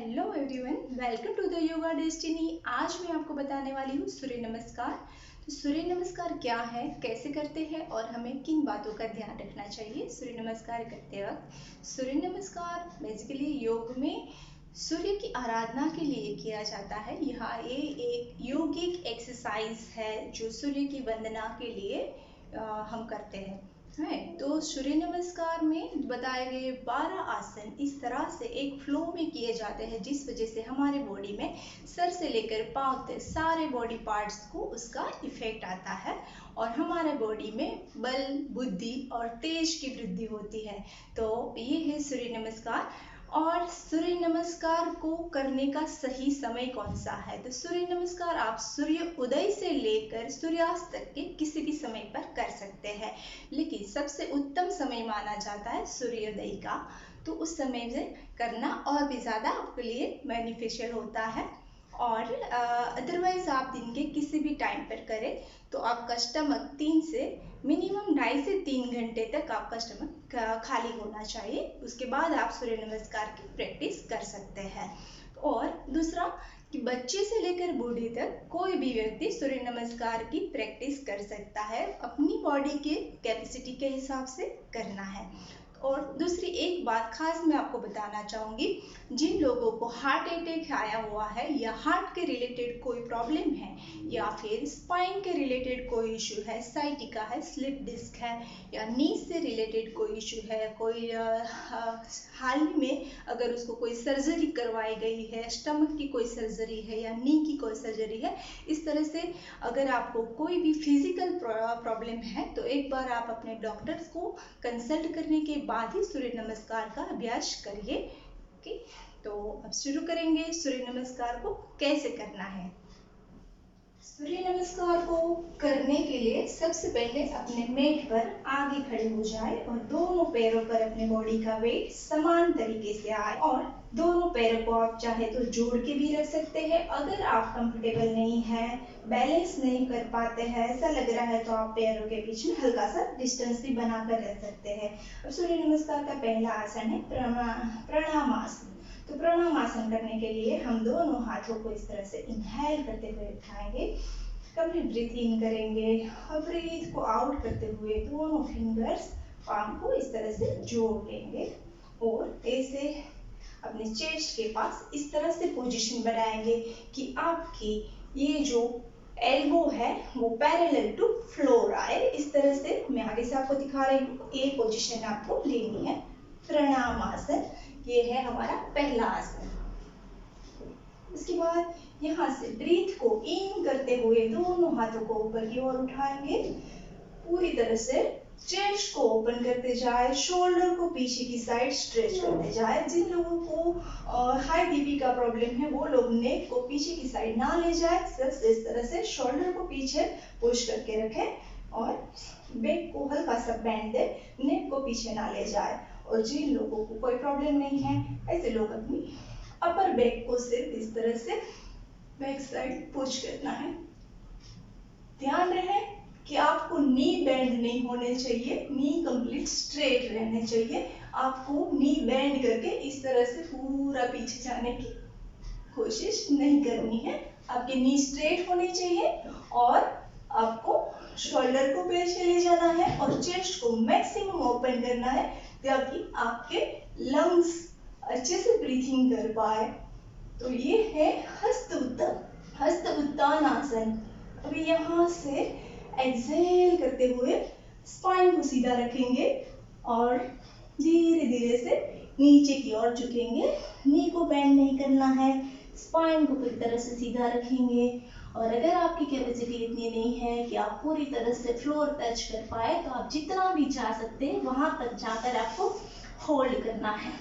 Hello everyone, welcome to the yoga destiny. आज मैं आपको बताने वाली हूँ सूर्य नमस्कार। तो सूर्य नमस्कार क्या है, कैसे करते हैं और हमें किन बातों का ध्यान रखना चाहिए सूर्य नमस्कार करते वक्त। सूर्य नमस्कार बेसिकली योग में सूर्य की आराधना के लिए किया जाता है। यहाँ ये एक योगिक एक्सरसाइज है जो सूर्य की वंदना के लिए हम करते हैं। तो सूर्य नमस्कार में बताए गए 12 आसन इस तरह से एक फ्लो में किए जाते हैं, जिस वजह से हमारे बॉडी में सर से लेकर पांव तक सारे बॉडी पार्ट्स को उसका इफेक्ट आता है और हमारे बॉडी में बल, बुद्धि और तेज की वृद्धि होती है। तो ये है सूर्य नमस्कार। और सूर्य नमस्कार को करने का सही समय कौन सा है? तो सूर्य नमस्कार आप सूर्य उदय से लेकर सूर्यास्त तक के किसी भी समय पर कर सकते हैं, लेकिन सबसे उत्तम समय माना जाता है सूर्योदय का। तो उस समय से करना और भी ज़्यादा आपके लिए बेनिफिशियल होता है। और अदरवाइज आप दिन के किसी भी टाइम पर करें तो आपका स्टमक 3 से मिनिमम 2.5 से 3 घंटे तक आपका स्टमक खाली होना चाहिए। उसके बाद आप सूर्य नमस्कार की प्रैक्टिस कर सकते हैं। और दूसरा कि बच्चे से लेकर बूढ़े तक कोई भी व्यक्ति सूर्य नमस्कार की प्रैक्टिस कर सकता है, अपनी बॉडी के कैपेसिटी के हिसाब से करना है। और दूसरी एक बात खास मैं आपको बताना चाहूँगी, जिन लोगों को हार्ट अटैक आया हुआ है या हार्ट के रिलेटेड कोई प्रॉब्लम है या फिर स्पाइन के रिलेटेड कोई इशू है, साइटिका है, स्लिप डिस्क है या नी से रिलेटेड कोई इशू है, कोई हाल ही में अगर उसको कोई सर्जरी करवाई गई है, स्टमक की कोई सर्जरी है या नी की कोई सर्जरी है, इस तरह से अगर आपको कोई भी फिजिकल प्रॉब्लम है तो एक बार आप अपने डॉक्टर्स को कंसल्ट करने के बाद ही सूर्य नमस्कार का अभ्यास करिए। ओके, तो अब शुरू करेंगे सूर्य नमस्कार को कैसे करना है। सूर्य नमस्कार को करने के लिए सबसे पहले अपने मैट पर आगे खड़े हो जाए और दोनों पैरों पर अपने बॉडी का वेट समान तरीके से आए और दोनों पैरों को आप चाहे तो जोड़ के भी रख सकते हैं। अगर आप कंफर्टेबल नहीं है, बैलेंस नहीं कर पाते हैं, ऐसा लग रहा है, तो आप पैरों के बीच में हल्का सा डिस्टेंस भी बनाकर रख सकते हैं। और सूर्य नमस्कार का पहला आसन है प्रणाम आसन। तो प्रणाम आसन करने के लिए हम दोनों हाथों को इस तरह से इनहेल करते हुए उठाएंगे, कंप्लीट ब्रीथ इन करेंगे और ब्रीथ को आउट करते हुए दोनों फिंगर्स पाम को इस तरह से जोड़ लेंगे और ऐसे अपने चेस्ट के पास इस तरह से पोजीशन बनाएंगे कि आपकी ये जो एल्बो है वो पैरेलल टू फ्लोर आए। इस तरह से मैं आगे से आपको दिखा रही हूँ, ये पोजीशन आपको लेनी है। प्रणाम आसन ये है हमारा पहला आसन। इसके बाद यहाँ से ब्रीथ को इन करते हुए दोनों हाथों को ऊपर की ओर उठाएंगे, पूरी तरह से चेस्ट को ओपन करते जाए, शोल्डर को पीछे की साइड स्ट्रेच करते जाए। जिन लोगों को हाई बीपी का प्रॉब्लम है वो लोग नेक को पीछे की साइड ना ले जाए, सिर्फ इस तरह से शोल्डर को पीछे पुश करके रखें और बैक को हल्का सा बेंड दे, नेक को पीछे ना ले जाए। और जिन लोगों को कोई प्रॉब्लम नहीं है, ऐसे लोग अपनी अपर बैक को सिर्फ इस तरह से बैक साइड पुश करना है। ध्यान रहे कि आपको नी बेंड नहीं होने चाहिए, नी कंप्लीट स्ट्रेट रहने चाहिए। आपको नी बेंड करके इस तरह से पूरा पीछे जाने की कोशिश नहीं करनी है। आपके नी स्ट्रेट होने चाहिए और आपको शोल्डर को पीछे ले जाना है और चेस्ट को मैक्सिमम ओपन करना है ताकि आपके लंग्स अच्छे से ब्रीथिंग कर पाए। तो ये है हस्त उत्तान आसन। अभी यहाँ से एक्सेल करते हुए स्पाइन को सीधा रखेंगे और धीरे धीरे से नीचे की ओर झुकेंगे। नी को बेंड नहीं करना है, स्पाइन को पूरी तरह से सीधा रखेंगे। और अगर आपकी कैपेसिटी इतनी नहीं है कि आप पूरी तरह से फ्लोर टच कर पाए, तो आप जितना भी जा सकते हैं वहां तक जाकर आपको होल्ड करना है।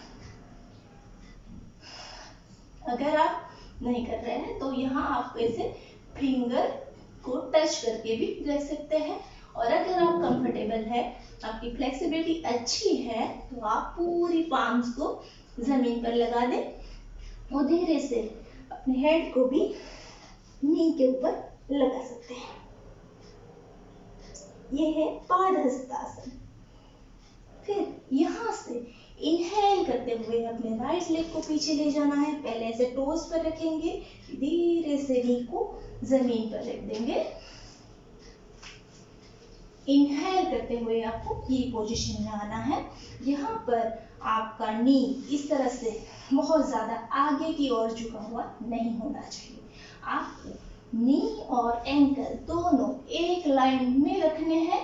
अगर आप नहीं कर रहे हैं तो यहाँ आप ऐसे फिंगर को टच करके भी रह सकते हैं। और अगर आप कंफर्टेबल है, आपकी फ्लेक्सिबिलिटी अच्छी है, तो आप पूरी पाम्स को जमीन पर लगा दें और धीरे से अपने हेड को भी नी के ऊपर लगा सकते हैं। ये है पादहस्तासन। फिर यहाँ से इनहेल करते करते हुए अपने राइट लेग को पीछे ले जाना है। पहले ऐसे टोज पर रखेंगे, धीरे से नी को जमीन पर रख देंगे। इनहेल करते हुए आपको ये पोजीशन में आना है। यहाँ पर आपका नी इस तरह से बहुत ज्यादा आगे की ओर झुका हुआ नहीं होना चाहिए। आपको नी और एंकल दोनों एक लाइन में रखने हैं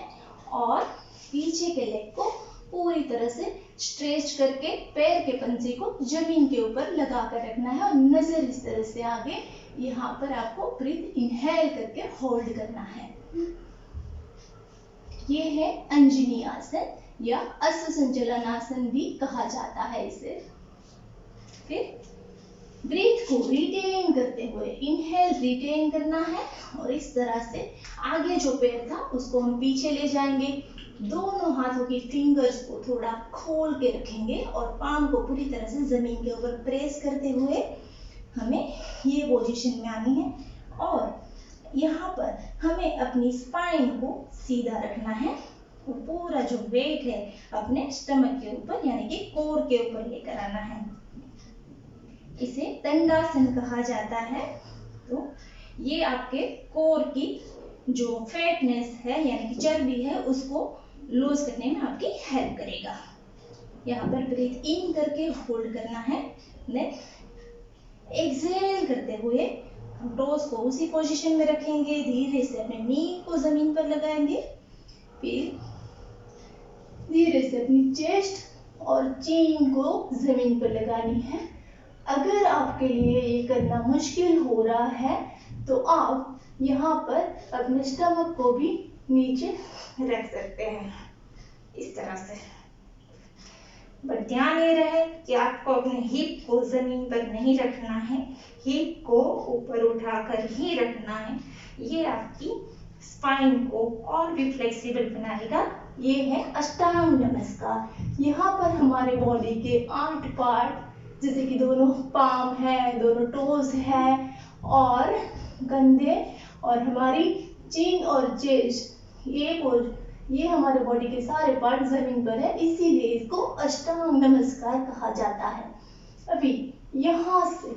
और पीछे के लेग को पूरी तरह से स्ट्रेच करके पैर के पंजे को जमीन के ऊपर लगा कर रखना है और नजर इस तरह से आगे। यहाँ पर आपको ब्रीथ इनहेल करके होल्ड करना है। ये है अंजनी आसन या अश्व संचलन आसन भी कहा जाता है इसे। फिर ब्रीथ को रिटेन करते हुए इनहेल रिटेन करना है और इस तरह से आगे जो पैर था उसको हम पीछे ले जाएंगे। दोनों हाथों की फिंगर्स को थोड़ा खोल के रखेंगे और पाम को पूरी तरह से जमीन के ऊपर प्रेस करते हुए हमें ये पोजीशन में आनी है। और यहाँ पर हमें अपनी स्पाइन को सीधा रखना है और पूरा जो वेट है अपने स्टमक के ऊपर यानी कि कोर के ऊपर लेकर आना है। इसे दंडासन कहा जाता है। तो ये आपके कोर की जो फैटनेस है यानी कि चर्बी है उसको लूज करने में आपकी हेल्प करेगा। यहाँ पर ब्रीथ इन करके होल्ड करना है। देन एक्सहेल करते हुए हम टोज को उसी पोजीशन में रखेंगे, धीरे से अपने नी को जमीन पर लगाएंगे। फिर धीरे से अपनी चेस्ट और चिन को जमीन पर लगानी है। अगर आपके लिए ये करना मुश्किल हो रहा है तो आप यहाँ पर अपने स्टमक को भी नीचे रख सकते हैं इस तरह से। बट ध्यान ये रहे कि आपको अपने हिप को जमीन पर नहीं रखना है, हिप को ऊपर उठाकर ही रखना है। ये आपकी स्पाइन को और भी फ्लेक्सिबल बनाएगा। ये है अष्टांग नमस्कार। यहाँ पर हमारे बॉडी के 8 पार्ट जैसे कि दोनों पाम है, दोनों टोज है और कंधे और हमारी चिन और चेस्ट, ये हमारे बॉडी के सारे पार्ट जमीन पर है, इसीलिए इसको अष्टांग नमस्कार कहा जाता है। अभी यहाँ से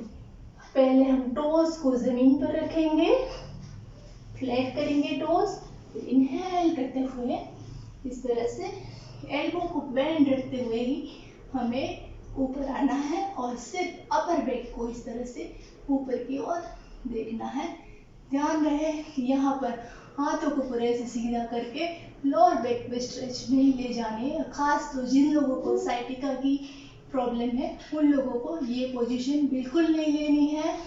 पहले हम टोज को जमीन पर रखेंगे, फ्लैट करेंगे टोज, इनहेल करते हुए इस तरह से एल्बो को बेंड रखते हुए ही हमें ऊपर आना है और सिर्फ अपर बैक को इस तरह से ऊपर की ओर देखना है। ध्यान रहे यहाँ पर हाथों को पूरे से सीधा करके लोअर बैक पे स्ट्रेच नहीं ले जाने। खास तो जिन लोगों को साइटिका की प्रॉब्लम है उन लोगों को ये पोजीशन बिल्कुल नहीं लेनी है।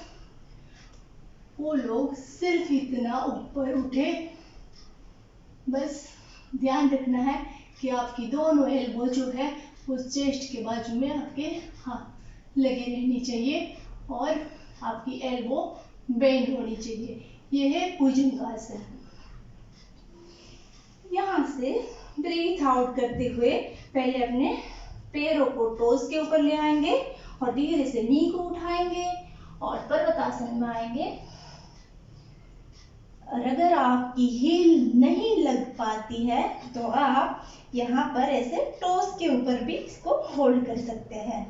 वो लोग सिर्फ इतना ऊपर उठे, बस ध्यान रखना है कि आपकी दोनों एल्बो जो है वो चेस्ट के बाजू में आपके हाथ लगे रहनी चाहिए और आपकी एल्बो बेंड होनी चाहिए। ये है भुजंगासन। यहाँ से ब्रीथ आउट करते हुए पहले अपने पैरों को टोज के ऊपर ले आएंगे और धीरे से नी को उठाएंगे और पर्वतासन में आएंगे। और अगर आपकी हील नहीं लग पाती है तो आप यहाँ पर ऐसे टोज के ऊपर भी इसको होल्ड कर सकते हैं।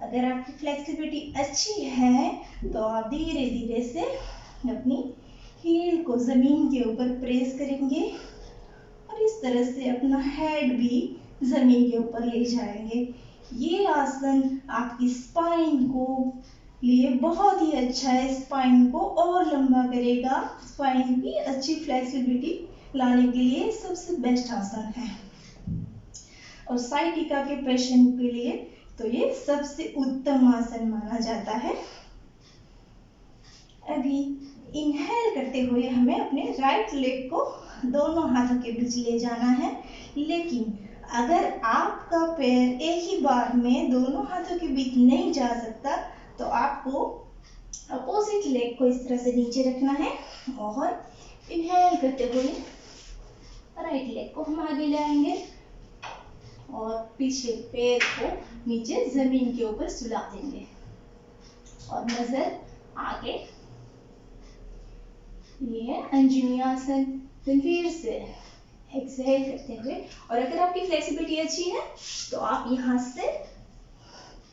अगर आपकी फ्लेक्सिबिलिटी अच्छी है तो आप धीरे धीरे से अपनी हील को जमीन के ऊपर प्रेस करेंगे और इस तरह से अपना हेड भी जमीन के ऊपर ले जाएंगे। ये आसन आपकी स्पाइन को लिए बहुत ही अच्छा है, स्पाइन को और लंबा करेगा, स्पाइन की अच्छी फ्लेक्सिबिलिटी लाने के लिए सबसे बेस्ट आसन है। और साइटिका के पेशेंट के लिए तो ये सबसे उत्तम आसन माना जाता है। अभी इनहेल करते हुए हमें अपने राइट लेग को दोनों हाथों के बीच ले जाना है, लेकिन अगर आपका पैर एक ही बार में दोनों हाथों के बीच नहीं जा सकता तो आपको अपोजिट लेग को इस तरह से नीचे रखना है और इनहेल करते हुए राइट लेग को हम आगे ले आएंगे और पीछे पैर को नीचे जमीन के ऊपर सुला देंगे और नजर आगे। ये है अंजनी आसन। फिर से एक्सहेल करते हुए, और अगर आपकी फ्लेक्सिबिलिटी अच्छी है तो आप यहाँ से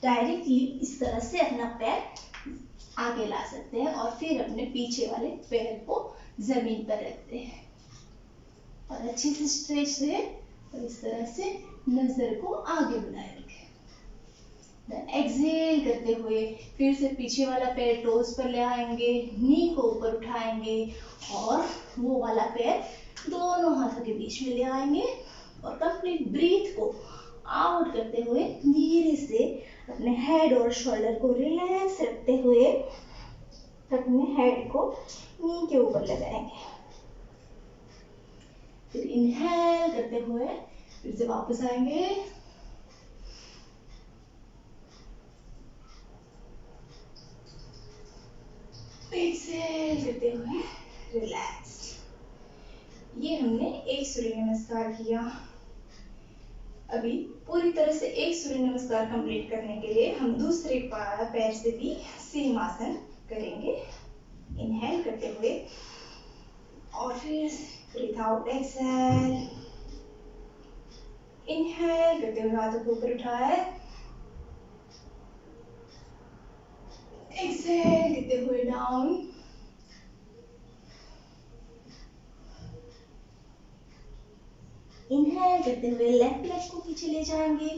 डायरेक्टली इस तरह से अपना पैर आगे ला सकते हैं और फिर अपने पीछे वाले पैर को जमीन पर रखते हैं और अच्छे से स्ट्रेच रहे और इस तरह से नजर को आगे बनाए रखें। देन एक्सहेल करते हुए फिर से पीछे वाला पैर टोस पर ले आएंगे, नी को ऊपर उठाएंगे और वो वाला पैर दोनों हाथों के बीच में ले आएंगे और कंप्लीट ब्रीथ को आउट करते हुए धीरे से अपने हेड और शोल्डर को रिलैक्स रखते हुए अपने हेड को नी के ऊपर लगाएंगे। फिर इनहेल करते हुए फिर से वापस आएंगे, एक्सहेल करते हुए रिलैक्स। ये हमने एक सूर्य नमस्कार किया। अभी पूरी तरह से एक सूर्य नमस्कार कंप्लीट करने के लिए हम दूसरे पैर से भी सेम आसन करेंगे। इनहेल करते हुए और फिर ब्रीथ आउट, एक्सहेल। इनहेल करते हुए हाथों को ऊपर उठाए, एक्सहेल करते हुए डाउन। इनहेल करते हुए लेफ्ट लेग को पीछे ले जाएंगे।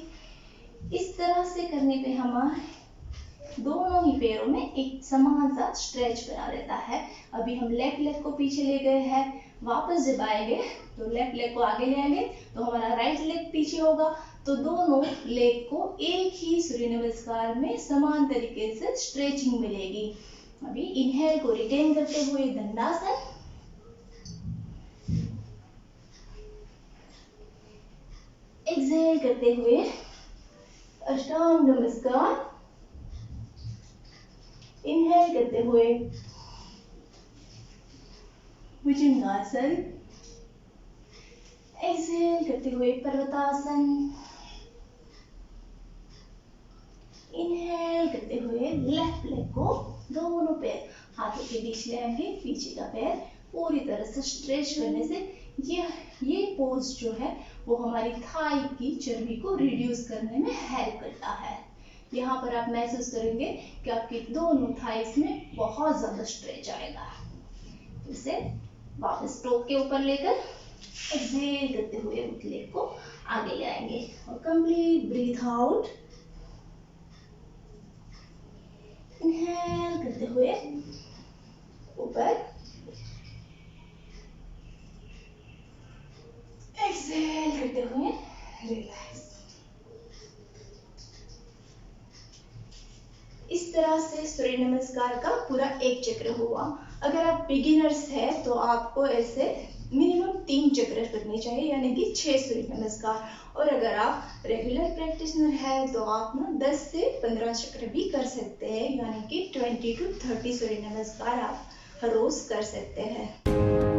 इस तरह से करने पे हमारे दोनों ही पैरों में एक समान सा स्ट्रेच बना रहता है। अभी हम लेफ्ट लेग को पीछे ले गए हैं, वापस जब आएंगे तो लेफ्ट लेग को आगे ले आएंगे तो हमारा राइट लेग पीछे होगा, तो दोनों लेग को एक ही सूर्य नमस्कार में समान तरीके से स्ट्रेचिंग मिलेगी। अभी इनहेल को रिटेन करते हुए दंडासन, एक्सहेल करते हुए अष्टांग नमस्कार। इनहेल करते हुए भुजंगासन, एक्सहेल करते हुए पर्वतासन। इनहेल करते हुए लेफ्ट लेग को दोनों पैर हाथों के बीच ले आएंगे, पीछे का पैर पूरी तरह से स्ट्रेच करने से ये पोज जो है वो हमारी थाई की चर्बी को रिड्यूस करने में हेल्प करता है। यहाँ पर आप महसूस करेंगे कि आपकी दोनों थाइस में बहुत ज्यादा स्ट्रेच आएगा। इसे वापस टोक के ऊपर लेकर एक्सहेल करते हुए उस लेग को आगे ले आएंगे और कंप्लीट ब्रीथ आउट। इनहेल करते हुए ऊपर, एक्सहेल करते हुए रिलैक्स। इस तरह से सूर्य नमस्कार का पूरा एक चक्र हुआ। अगर आप बिगिनर्स हैं तो आपको ऐसे मिनिमम 3 चक्र करने चाहिए, यानी कि 6 सूर्य नमस्कार। और अगर आप रेगुलर प्रैक्टिशनर है तो आप ना 10 से 15 चक्र भी कर सकते हैं, यानी कि 20 to 30 सूर्य नमस्कार आप हर रोज कर सकते हैं।